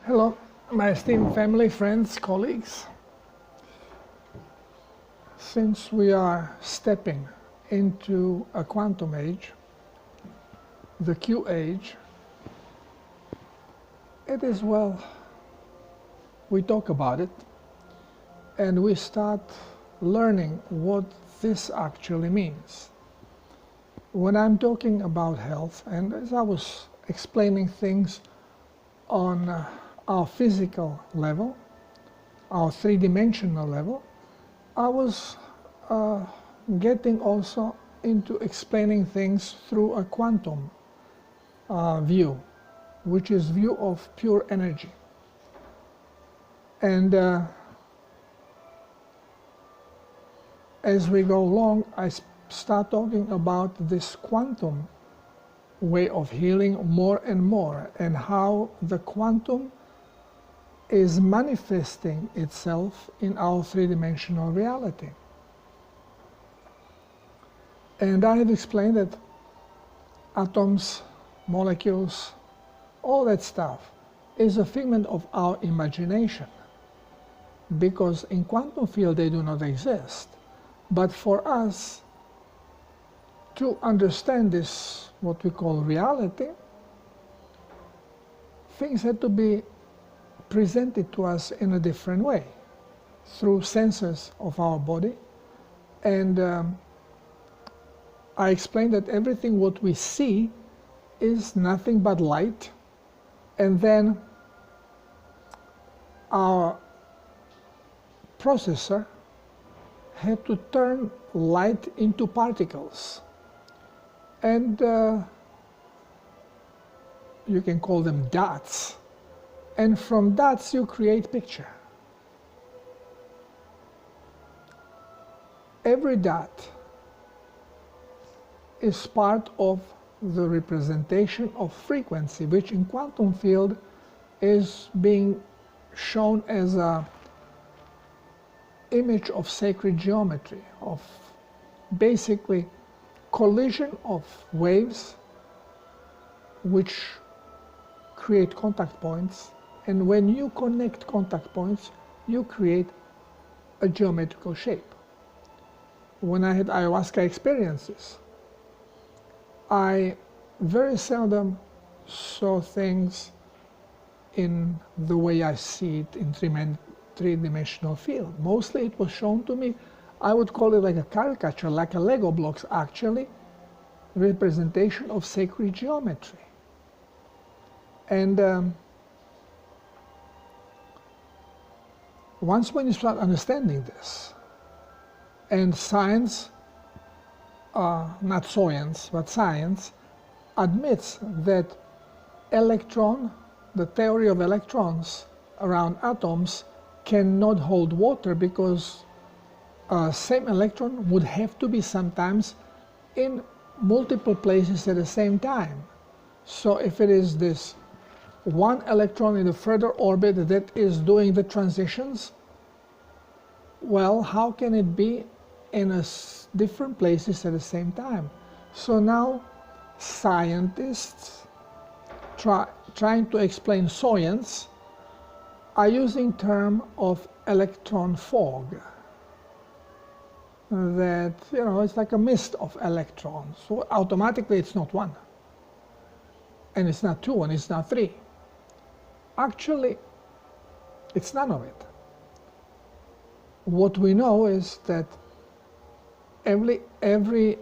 Hello, my esteemed family, friends, colleagues. Since we are stepping into a quantum age, the Q age, it is well, we talk about it and we start learning what this actually means. When I'm talking about health, and as I was explaining things on our physical level, our three-dimensional level, I was getting also into explaining things through a quantum view, which is view of pure energy. And as we go along, I start talking about this quantum way of healing more and more, and how the quantum is manifesting itself in our three-dimensional reality. And I have explained that atoms, molecules, all that stuff is a figment of our imagination, because in quantum field they do not exist. But for us to understand this, what we call reality, things had to be presented to us in a different way, through senses of our body. And I explained that everything what we see is nothing but light, and then our processor had to turn light into particles. And you can call them dots. And from dots you create picture. Every dot is part of the representation of frequency, which in quantum field is being shown as a image of sacred geometry, of basically collision of waves which create contact points, and when you connect contact points you create a geometrical shape. When I had ayahuasca experiences, I very seldom saw things in the way I see it in three-dimensional field. Mostly it was shown to me, I would call it like a caricature, like a Lego blocks, actually representation of sacred geometry. And once when you start understanding this, and science, not science, but science, admits that electron, the theory of electrons around atoms, cannot hold water, because same electron would have to be sometimes in multiple places at the same time. So if it is this one electron in the further orbit that is doing the transitions, well, how can it be in different places at the same time? So now scientists trying to explain science are using term of electron fog, that, you know, it's like a mist of electrons. So automatically it's not one, and it's not two, and it's not three. Actually, it's none of it. What we know is that every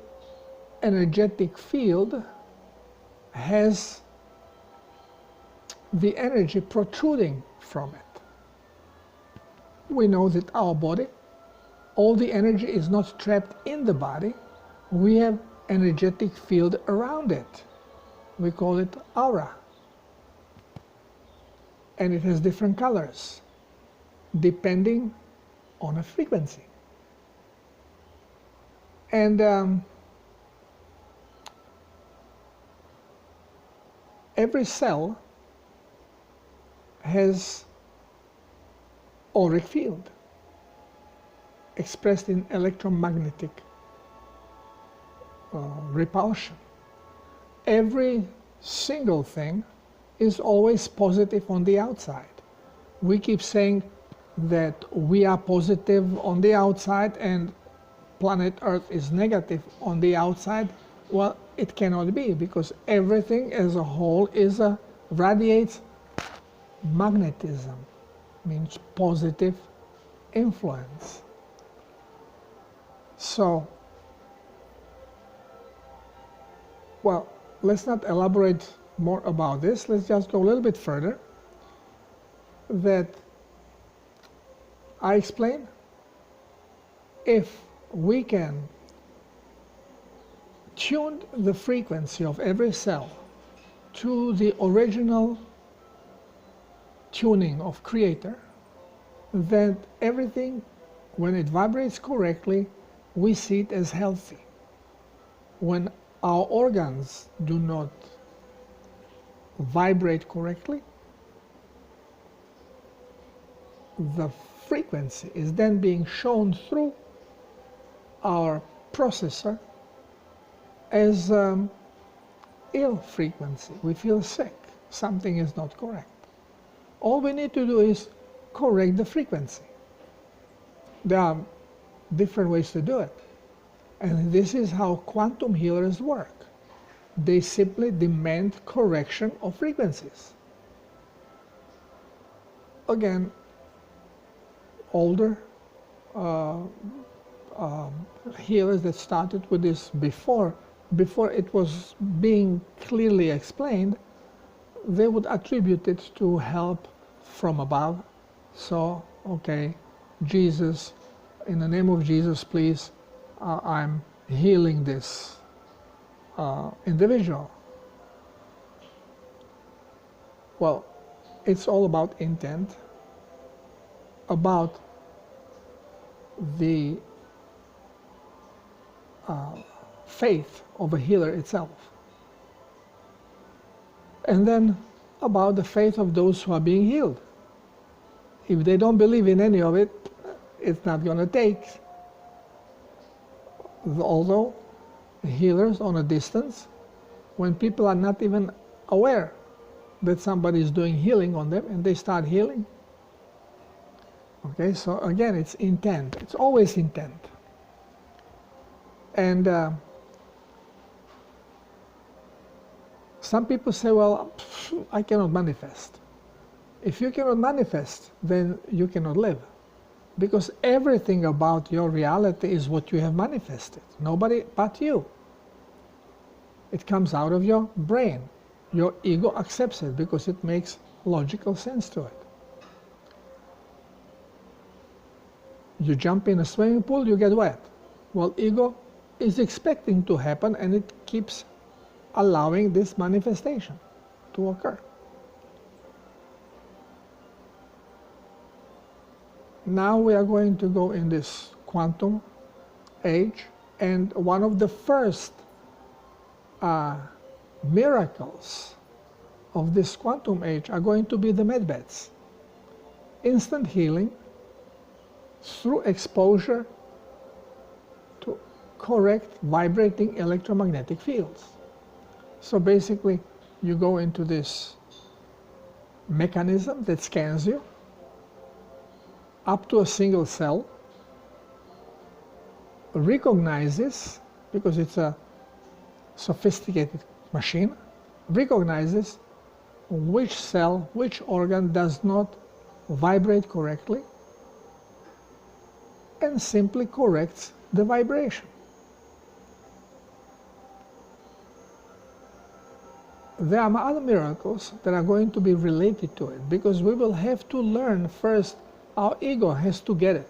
energetic field has the energy protruding from it. We know that our body, all the energy is not trapped in the body. We have energetic field around it. We call it aura. And it has different colors depending on a frequency. And every cell has auric field expressed in electromagnetic repulsion. Every single thing is always positive on the outside. we keep saying that we are positive on the outside and planet Earth is negative on the outside. Well, it cannot be, because everything as a whole radiates magnetism, means positive influence. So, well, let's not elaborate more about this. Let's just go a little bit further. That I explain, if we can tune the frequency of every cell to the original tuning of Creator, then everything, when it vibrates correctly, we see it as healthy. When our organs do not vibrate correctly, the frequency is then being shown through our processor as ill frequency. We feel sick. Something is not correct. All we need to do is correct the frequency. There are different ways to do it. And this is how quantum healers work. They simply demand correction of frequencies. Again, older healers that started with this before it was being clearly explained, they would attribute it to help from above. So, okay, Jesus, in the name of Jesus, please, I'm healing this individual. Well, it's all about intent, about the faith of a healer itself, and then about the faith of those who are being healed. If they don't believe in any of it, it's not going to take. Although healers on a distance, when people are not even aware that somebody is doing healing on them and they start healing. Okay, so again, it's intent. It's always intent. And some people say, well, I cannot manifest. If you cannot manifest, then you cannot live. Because everything about your reality is what you have manifested. Nobody but you. It comes out of your brain. Your ego accepts it because it makes logical sense to it. You jump in a swimming pool, you get wet. Well, ego is expecting to happen, and it keeps allowing this manifestation to occur. Now we are going to go in this quantum age, and one of the first miracles of this quantum age are going to be the medbeds. Instant healing through exposure to correct vibrating electromagnetic fields. So basically, you go into this mechanism that scans you up to a single cell, recognizes, because it's a sophisticated machine, recognizes which cell, which organ does not vibrate correctly, and simply corrects the vibration. There are other miracles that are going to be related to it, because we will have to learn first. Our ego has to get it.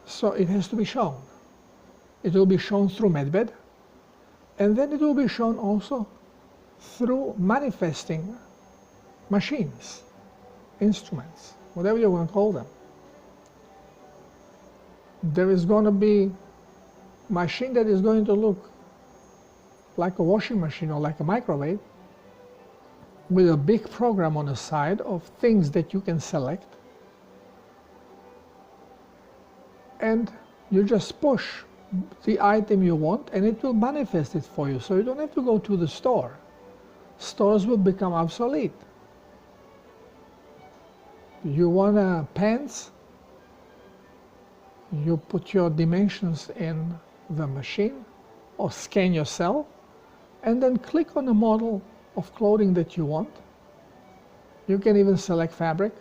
So it has to be shown. It will be shown through medbed, and then it will be shown also through manifesting machines, instruments, whatever you want to call them. There is going to be a machine that is going to look like a washing machine or like a microwave, with a big program on the side of things that you can select. And you just push the item you want, and it will manifest it for you. So you don't have to go to the store. Stores will become obsolete. You want pants? You put your dimensions in the machine or scan yourself and then click on the model of clothing that you want. You can even select fabric,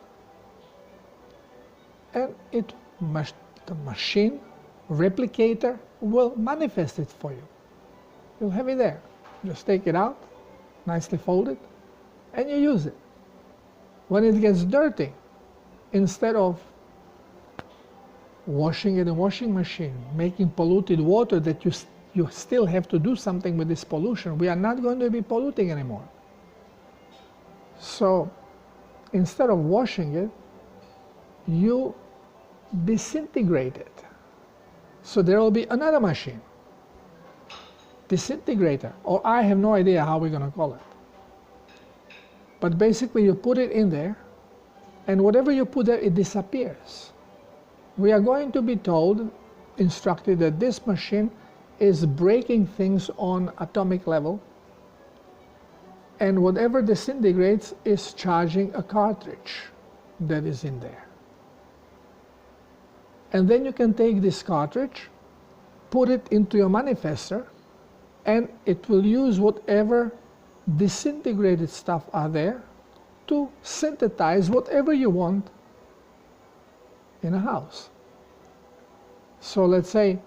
and the machine replicator will manifest it for you. You'll have it there. Just take it out, nicely fold it, and you use it. When it gets dirty, instead of washing it in a washing machine, making polluted water that you still have to do something with this pollution, we are not going to be polluting anymore. So instead of washing it, you disintegrate it. So there will be another machine, disintegrator, or I have no idea how we're going to call it. But basically you put it in there, and whatever you put there, it disappears. We are going to be told, instructed, that this machine is breaking things on atomic level, and whatever disintegrates is charging a cartridge that is in there. And then you can take this cartridge, put it into your manifester, and it will use whatever disintegrated stuff are there to synthesize whatever you want in a house. So let's say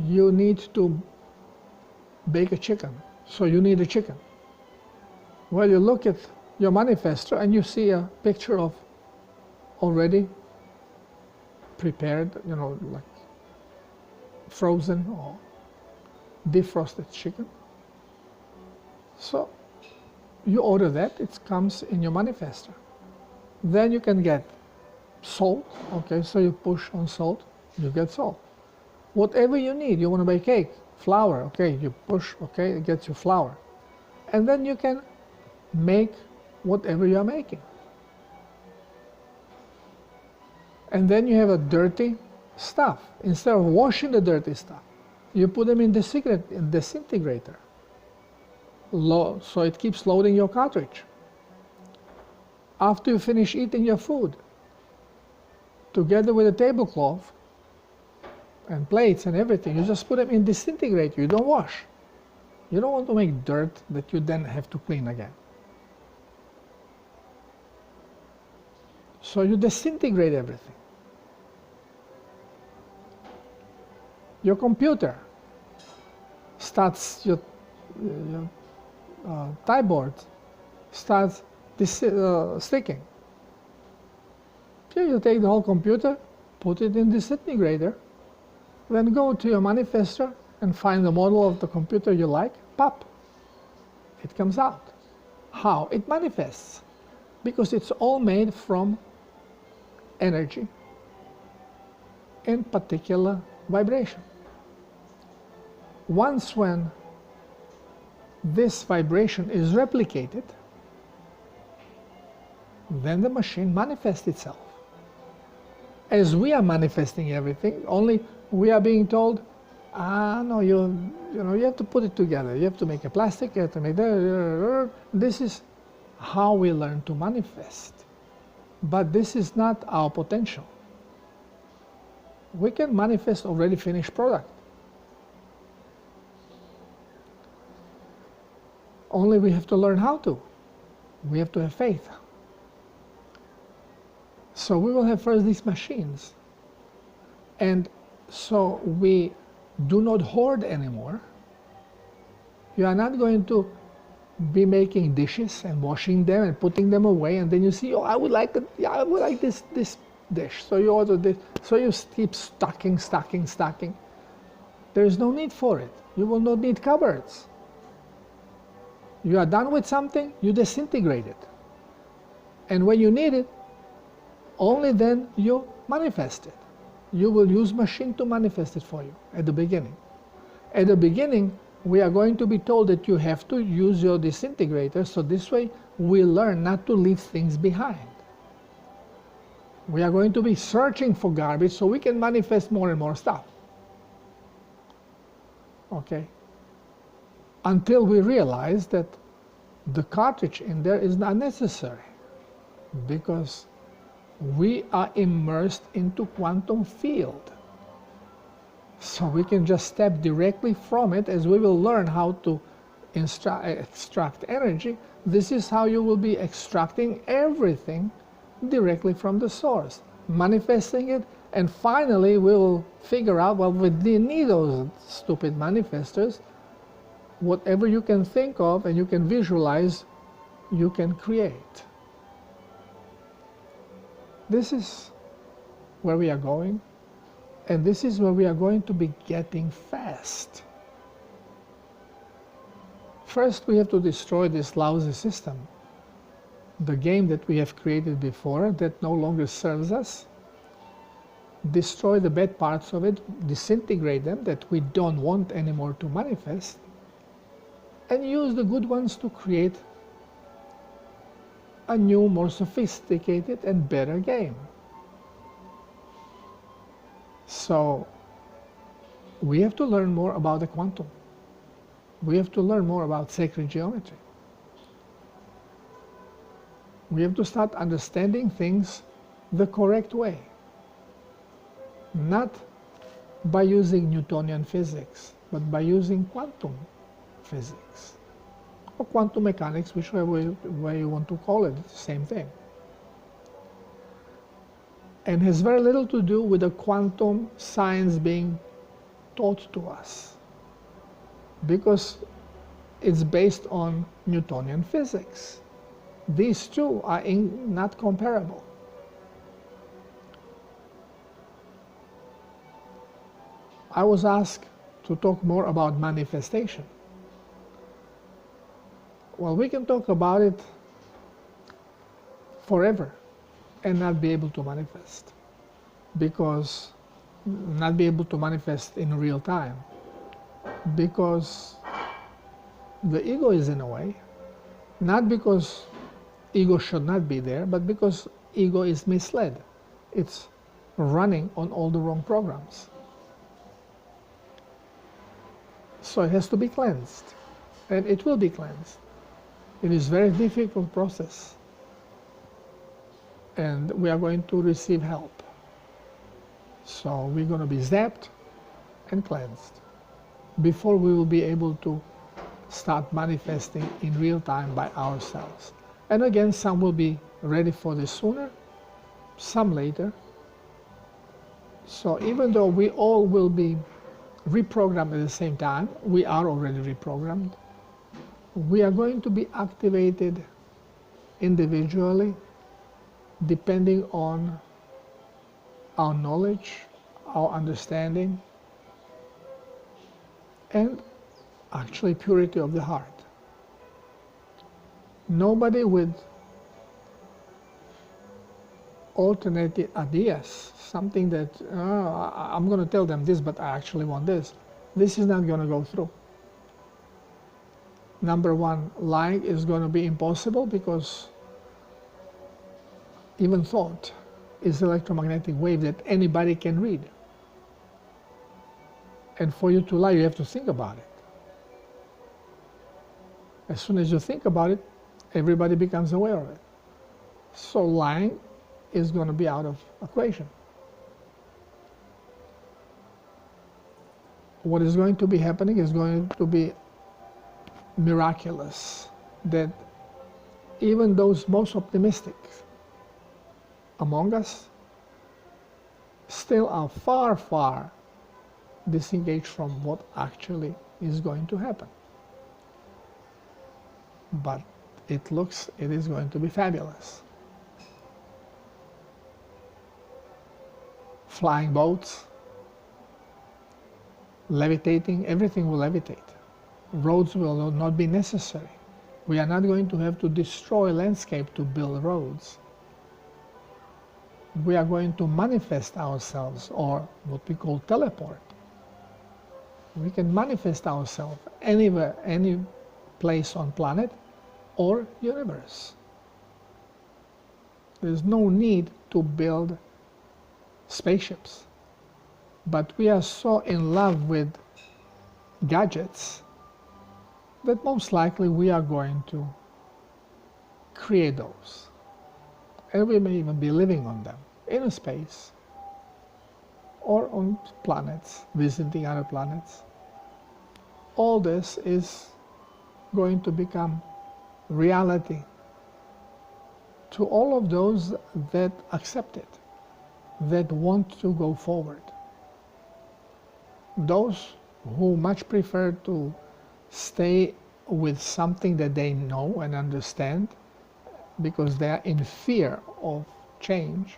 you need to bake a chicken, so you need a chicken. Well, you look at your manifester and you see a picture of already prepared, like frozen or defrosted chicken. So you order that, it comes in your manifester. Then you can get salt, okay, so you push on salt, you get salt. Whatever you need, you want to bake cake, flour, okay, you push, okay, it gets you flour. And then you can make whatever you are making. And then you have a dirty stuff. Instead of washing the dirty stuff, you put them in the disintegrator. So it keeps loading your cartridge. After you finish eating your food, together with a tablecloth and plates and everything, you just put them in disintegrator. You don't wash. You don't want to make dirt that you then have to clean again. So you disintegrate everything. Your computer starts, your typeboard starts sticking. Here you take the whole computer, put it in disintegrator, then go to your manifester and find the model of the computer you like, pop, it comes out. How? It manifests. Because it's all made from energy in particular vibration. Once when this vibration is replicated, then the machine manifests itself. As we are manifesting everything, only we are being told, no, you have to put it together. You have to make a plastic, you have to make that. This is how we learn to manifest. But this is not our potential. We can manifest already finished product. Only we have to learn how to. We have to have faith. So we will have first these machines. And so we do not hoard anymore. You are not going to be making dishes and washing them and putting them away, and then you see, oh, I would like it. Yeah, I would like this dish. So you order this. So you keep stocking. There is no need for it. You will not need cupboards. You are done with something, you disintegrate it. And when you need it, only then you manifest it. You will use machine to manifest it for you at the beginning. At the beginning, we are going to be told that you have to use your disintegrator, so this way we learn not to leave things behind. We are going to be searching for garbage so we can manifest more and more stuff. Okay? Until we realize that the cartridge in there is not necessary. because we are immersed into quantum field. So we can just step directly from it, as we will learn how to extract energy. This is how you will be extracting everything directly from the source, manifesting it, and finally we will figure out, well, we didn't need those stupid manifestors. Whatever you can think of and you can visualize, you can create. This is where we are going, and this is where we are going to be getting fast. First, we have to destroy this lousy system, the game that we have created before that no longer serves us. Destroy the bad parts of it, disintegrate them that we don't want anymore to manifest, and use the good ones to create a new, more sophisticated and better game. So we have to learn more about the quantum. We have to learn more about sacred geometry. We have to start understanding things the correct way, not by using Newtonian physics, but by using quantum physics, or quantum mechanics, whichever way you want to call it, it's the same thing. And has very little to do with the quantum science being taught to us, because it's based on Newtonian physics. These two are not comparable. I was asked to talk more about manifestation. Well, we can talk about it forever and not be able to manifest, because not be able to manifest in real time, because the ego is in a way, not because ego should not be there, but because ego is misled. It's running on all the wrong programs. So it has to be cleansed, and it will be cleansed. It is a very difficult process, and we are going to receive help. So we're going to be zapped and cleansed before we will be able to start manifesting in real time by ourselves. And again, some will be ready for this sooner, some later. So even though we all will be reprogrammed at the same time, we are already reprogrammed, we are going to be activated individually depending on our knowledge, our understanding, and actually purity of the heart. Nobody with alternative ideas, something that I'm going to tell them this, but I actually want this, this is not going to go through. Number one, lying is going to be impossible, because even thought is an electromagnetic wave that anybody can read. And for you to lie, you have to think about it. As soon as you think about it, everybody becomes aware of it. So lying is going to be out of equation. What is going to be happening is going to be miraculous, that even those most optimistic among us still are far, far disengaged from what actually is going to happen. But it is going to be fabulous. Flying boats, levitating, everything will levitate. Roads will not be necessary. We are not going to have to destroy landscape to build roads. We are going to manifest ourselves, or what we call teleport. We can manifest ourselves anywhere, any place on planet or universe. There's no need to build spaceships. But we are so in love with gadgets that most likely we are going to create those. and we may even be living on them in space or on planets, visiting other planets. All this is going to become reality to all of those that accept it, that want to go forward. Those who much prefer to stay with something that they know and understand because they are in fear of change,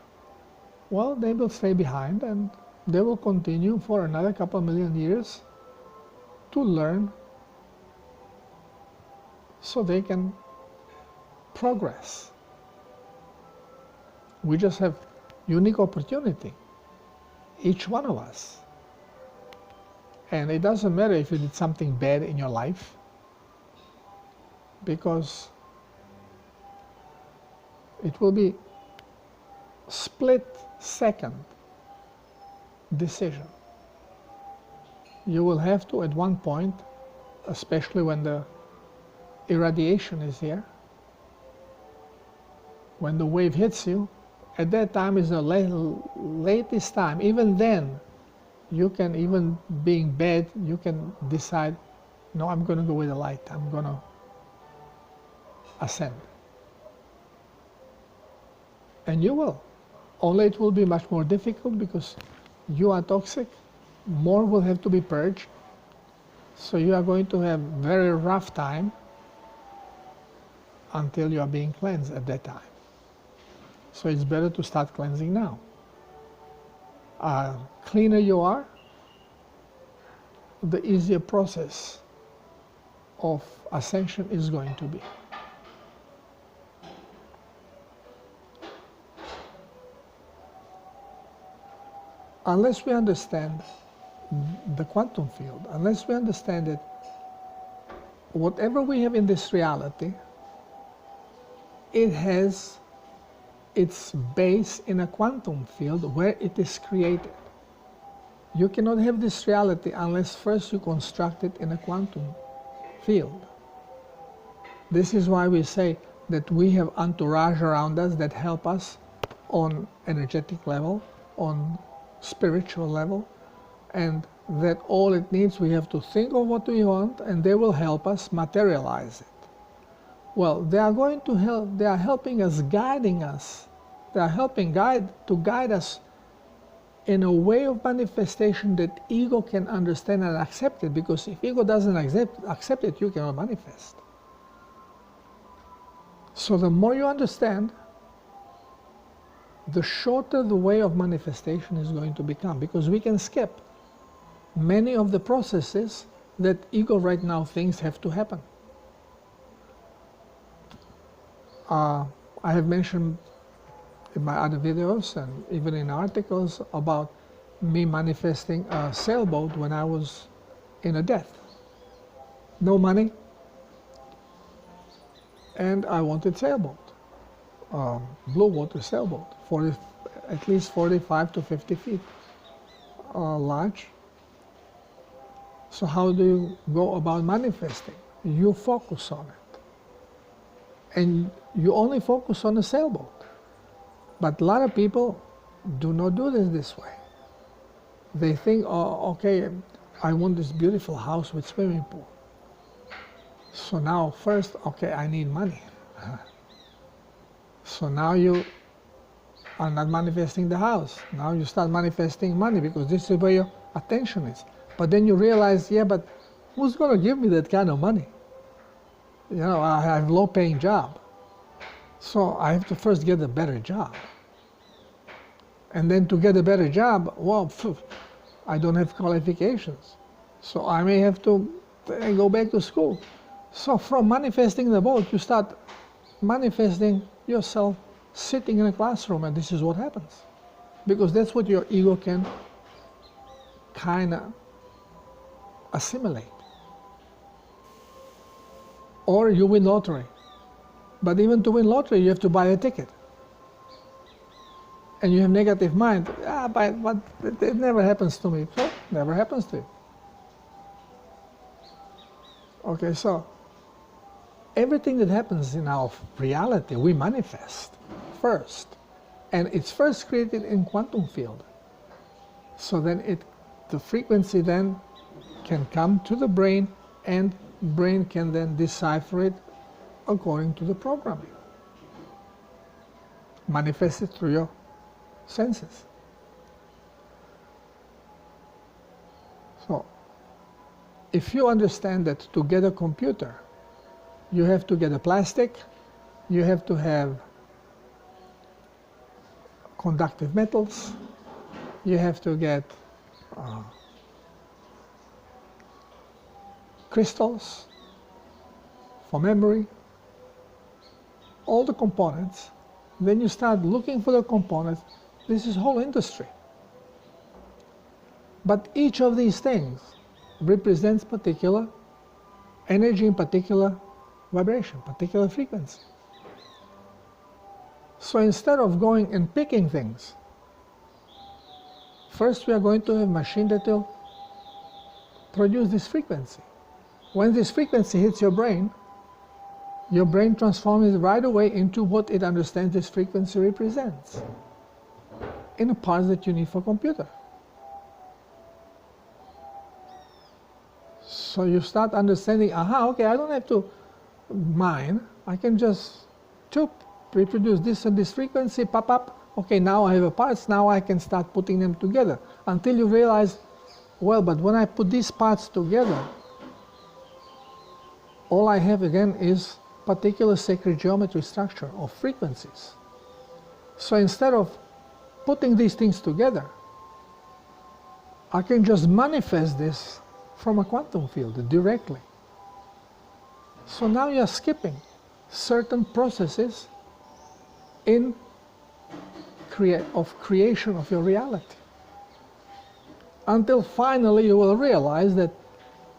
well, they will stay behind and they will continue for another couple million years to learn so they can progress. We just have unique opportunity, each one of us. And it doesn't matter if you did something bad in your life, because it will be split-second decision. You will have to, at one point, especially when the irradiation is here, when the wave hits you, at that time is the latest time. Even then, you can, even being bad, you can decide, no, I'm going to go with the light. I'm going to ascend. And you will. Only it will be much more difficult because you are toxic. More will have to be purged. So you are going to have very rough time until you are being cleansed at that time. So it's better to start cleansing now. Cleaner you are, the easier process of ascension is going to be. Unless we understand the quantum field, unless we understand that whatever we have in this reality, it has its base in a quantum field where it is created. You cannot have this reality unless first you construct it in a quantum field. This is why we say that we have entourage around us that help us on energetic level, on spiritual level, and that all it needs, we have to think of what we want and they will help us materialize it. Well, they are going to help, they are helping us, guiding us. They are helping to guide us in a way of manifestation that ego can understand and accept it, because if ego doesn't accept it, you cannot manifest. So the more you understand, the shorter the way of manifestation is going to become, because we can skip many of the processes that ego right now thinks have to happen. I have mentioned in my other videos and even in articles about me manifesting a sailboat when I was in a death. No money, and I wanted sailboat, blue water sailboat, at least 45 to 50 feet large. So how do you go about manifesting? You focus on it. And you only focus on a sailboat. But a lot of people do not do this way. They think, oh, okay, I want this beautiful house with swimming pool. So now first, okay, I need money. So now you are not manifesting the house. Now you start manifesting money because this is where your attention is. But then you realize, yeah, but who's going to give me that kind of money? You know, I have a low-paying job. So I have to first get a better job. And then to get a better job, well, I don't have qualifications. So I may have to go back to school. So from manifesting the boat, you start manifesting yourself sitting in a classroom, and this is what happens. Because that's what your ego can kind of assimilate. Or you win lottery. But even to win lottery, you have to buy a ticket. And you have negative mind. But it never happens to me. So, never happens to you. Okay, so everything that happens in our reality, we manifest first. And it's first created in quantum field. So then the frequency then can come to the brain, and brain can then decipher it according to the programming. Manifest it through your senses. So, if you understand that to get a computer, you have to get a plastic, you have to have conductive metals, you have to get crystals for memory, all the components. Then you start looking for the components. This is whole industry. But each of these things represents particular energy in particular vibration, particular frequency. So instead of going and picking things, first we are going to have a machine that will produce this frequency. When this frequency hits your brain transforms it right away into what it understands this frequency represents in the parts that you need for computer. So you start understanding, okay, I don't have to mine, I can just reproduce this and this frequency, pop up, okay, now I have a parts, now I can start putting them together, until you realize, well, but when I put these parts together, all I have again is particular sacred geometry structure of frequencies. So instead of putting these things together, I can just manifest this from a quantum field directly. So now you are skipping certain processes in creation of your reality, until finally you will realize that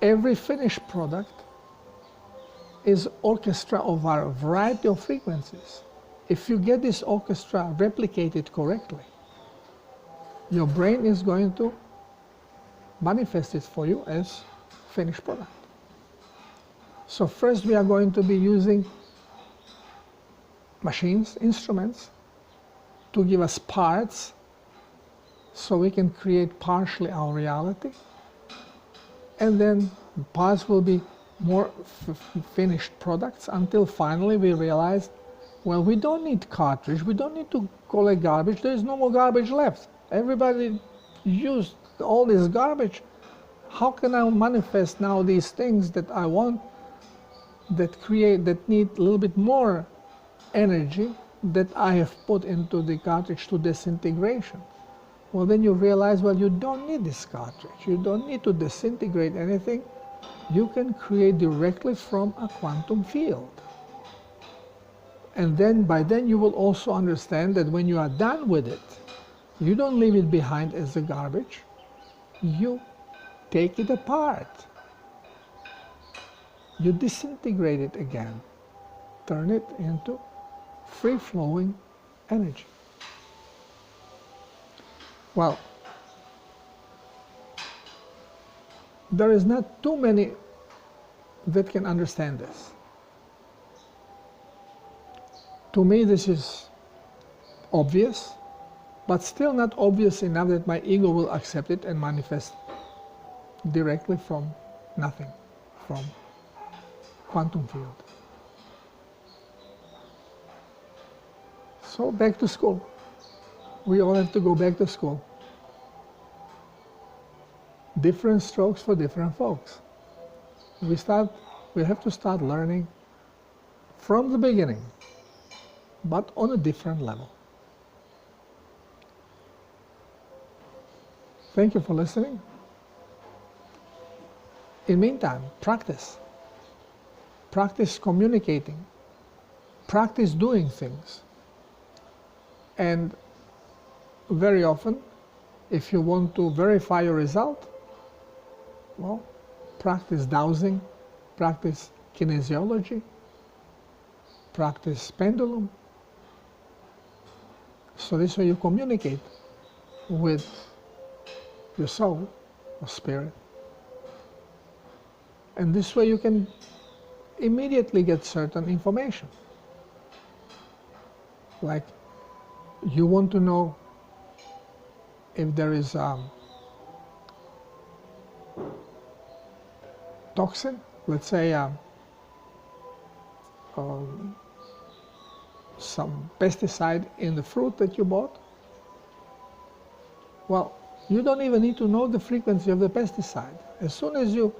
every finished product is orchestra of a variety of frequencies. If you get this orchestra replicated correctly, your brain is going to manifest it for you as finished product. So first we are going to be using machines, instruments, to give us parts so we can create partially our reality. And then parts will be more finished products, until finally we realize, well, we don't need cartridge, we don't need to collect garbage, there is no more garbage left. Everybody used all this garbage. How can I manifest now these things that I want, that need a little bit more energy that I have put into the cartridge to disintegration? Well, then you realize, well, you don't need this cartridge, you don't need to disintegrate anything. You can create directly from a quantum field. And then by then you will also understand that when you are done with it, you don't leave it behind as a garbage, you take it apart. You disintegrate it again, turn it into free-flowing energy. Well, there is not too many that can understand this. To me, this is obvious, but still not obvious enough that my ego will accept it and manifest directly from nothing, from quantum field. So back to school. We all have to go back to school. Different strokes for different folks. We have to start learning from the beginning, but on a different level. Thank you for listening. In the meantime, practice. Practice communicating. Practice doing things. And very often, if you want to verify your result, well, practice dowsing, practice kinesiology, practice pendulum. So this way you communicate with your soul or spirit. And this way you can immediately get certain information. Like You want to know if there is toxin, let's say some pesticide in the fruit that you bought. Well, you don't even need to know the frequency of the pesticide. As soon as you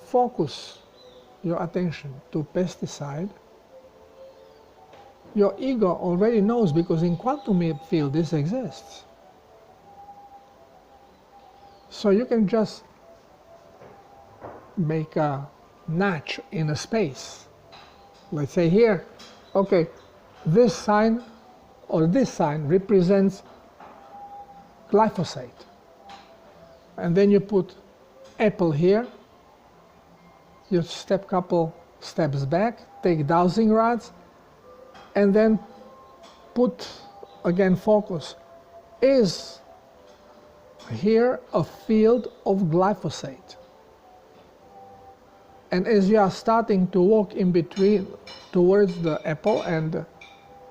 focus your attention to pesticide, your ego already knows, because in quantum field this exists. So you can just make a notch in a space. Let's say here, okay, this sign or this sign represents glyphosate. And then you put apple here, you step couple steps back, take dowsing rods, and then put, again, focus. Is here a field of glyphosate? And as you are starting to walk in between towards the apple and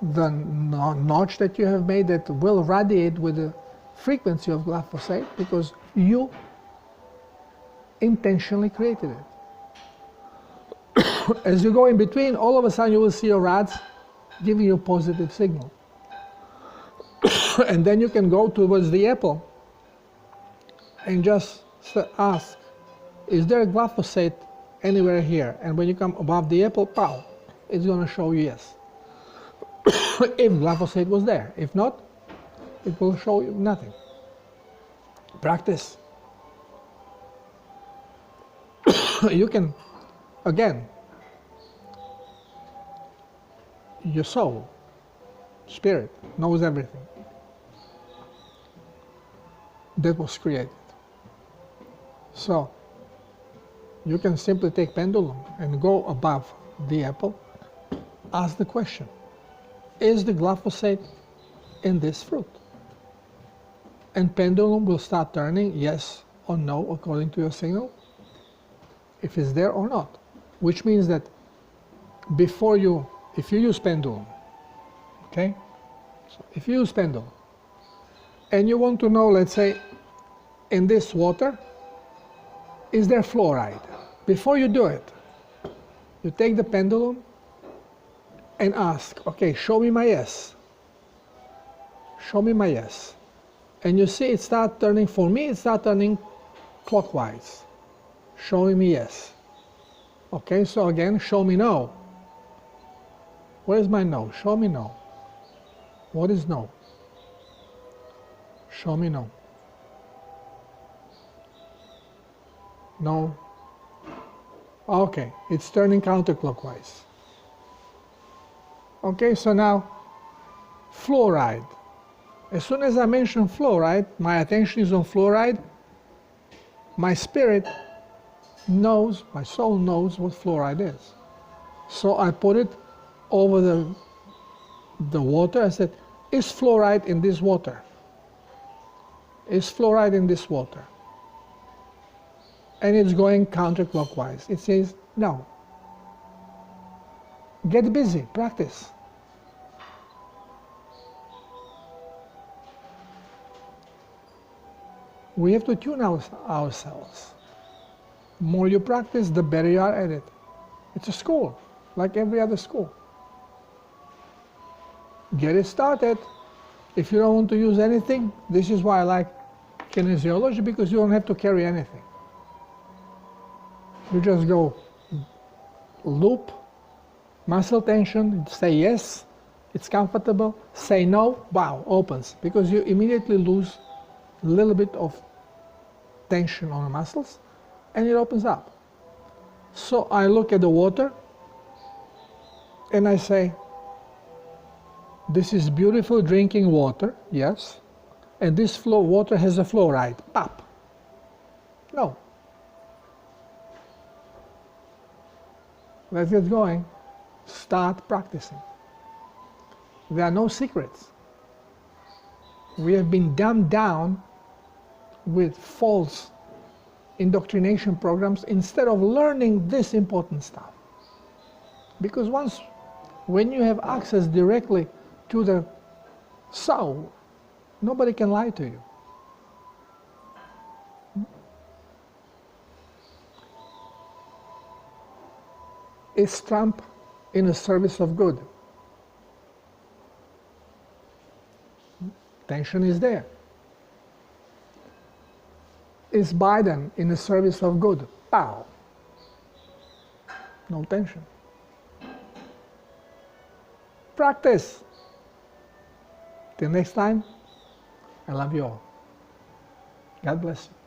the notch that you have made that will radiate with the frequency of glyphosate, because you intentionally created it. As you go in between, all of a sudden you will see your rods giving you a positive signal. And then you can go towards the apple and just ask, is there a glyphosate anywhere here? And when you come above the apple, pow, it's going to show you yes. If glyphosate was there. If not, it will show you nothing. Practice. You can, again, your soul, spirit, knows everything that was created. So you can simply take pendulum and go above the apple, ask the question, is the glyphosate in this fruit? And pendulum will start turning yes or no according to your signal, if it's there or not. Which means that before you, if you use pendulum, okay? So if you use pendulum, and you want to know, let's say, in this water, is there fluoride? Before you do it, you take the pendulum and ask, okay, show me my yes. Show me my yes. And you see it start turning, for me, it start turning clockwise. Showing me yes. Okay, so again, show me no. Where's my no? Show me no. What is no? Show me no. No. Okay, it's turning counterclockwise. Okay, so now, fluoride. As soon as I mention fluoride, my attention is on fluoride, my spirit knows, my soul knows what fluoride is. So I put it over the water. I said, is fluoride in this water? Is fluoride in this water? And it's going counterclockwise. It says, no. Get busy, practice. We have to tune ourselves. The more you practice, the better you are at it. It's a school, like every other school. Get it started. If you don't want to use anything, this is why I like kinesiology, because you don't have to carry anything. You just go loop, muscle tension, say yes, it's comfortable, say no, wow, opens, because you immediately lose a little bit of tension on the muscles and it opens up. So I look at the water and I say, this is beautiful drinking water, yes, and this water has a fluoride, pop. No. Let's get going. Start practicing. There are no secrets. We have been dumbed down with false indoctrination programs instead of learning this important stuff. Because when you have access directly to the So, nobody can lie to you. Is Trump in the service of good? Tension is there. Is Biden in the service of good? Pow. No tension. Practice. Till next time, I love you all. God bless you.